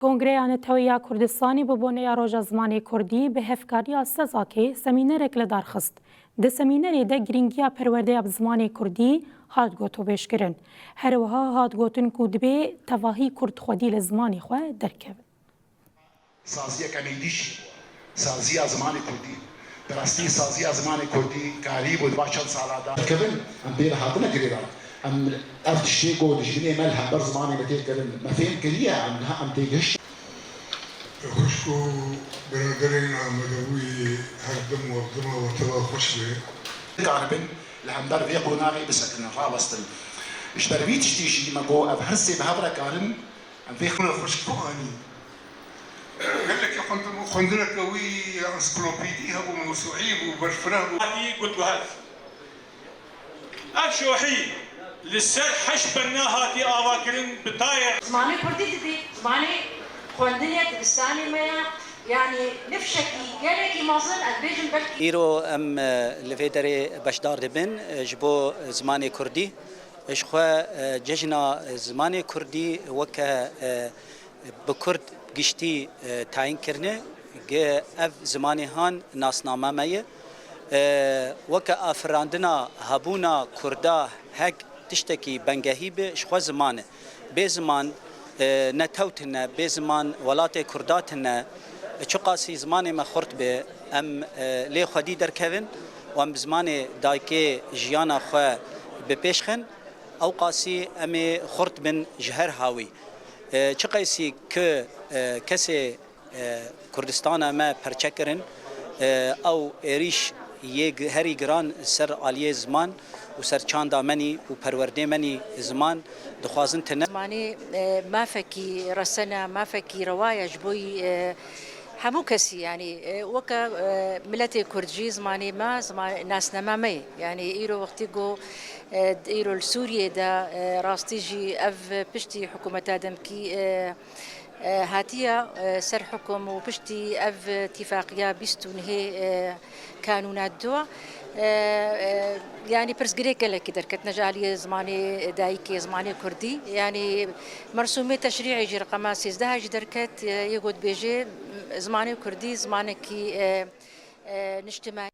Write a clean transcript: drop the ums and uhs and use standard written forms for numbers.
کنگره نتویا کردستانی ببونه روژا زمانی کردی به هفکاری سزاکی سمینرک لدارخست. ده سمینری ده گرینگیا پرورده اب زمانی کردی هات گوتو بیش کرن. هر وها هات گوتن کودبه تواهی کرد خودی لزمانی خواه درکب. سازی کمیدیش سازی زمانی کردی درستی سازی زمانی کردی کاری بود باشد سالادا کبن ام بیر هاتنا گریرا ام افتشی گودش بینی ملها بر زمانی بتیر کبن ما فهم کلیه ام تیجش خوشكو برادرين عمدوي هردم وردم وتوا خوشبه قاربن لهمدار في قناغي بسكن راوستن ايش دربيت تشتيشي ما جو ابهسي بهبره قارن ام في خوشكو اني قال لك يا خندنا قوي انسكلوبيدي هبو موسوعي وبرفره هذه قلت هذا افشوحي للسر حش بناها تي اواكرين بتاير زماني كردي دي زماني خوندنيا دبستاني ما يعني نفشكي قالكي مازن البيجن بلكي إيرو أم لفيدري بشدار دبن جبو زماني كردي إشخوا ججنا زماني كردي وكا بكرد قشتي تعين كرنه جا أف زماني هان ناسنامه مية وكا أفراندنا هبونا كردا هك تشتكي بنجهي بإشخوا زمانه بزمان نتوتنا بزمان ولات كرداتنا چقاسی زمانی ما خورد به ام لی خودی در کهون و ام زمانی دایکه جیانا خو به پیشخن او قاسی ام خورد بن جهر هاوی چقاسی که کسی کردستان ما پرچکرن او ایریش یک هری گران سر عالیه زمان و سر چاندا منی و پرورده منی زمان دخوازن تنه زماني ما فكي رسنا ما فكي روايج بوي همو كسي يعني وكا ملتي كردجي زماني ما زمان ناس نمامي يعني إيرو وقتي جو إيرو السوريا دا راستيجي أف بشتي حكومة آدم كي هاتيا سر حكم وبشتي أف اتفاقية بيستون هي كانونات دوا يعني برسجريك لك دركت نجالي زماني دايكي زماني كردي يعني مرسومي تشريعي جي رقم سيزدهاج دركت يقود بيجي زماني كردي زماني كي نجتماعي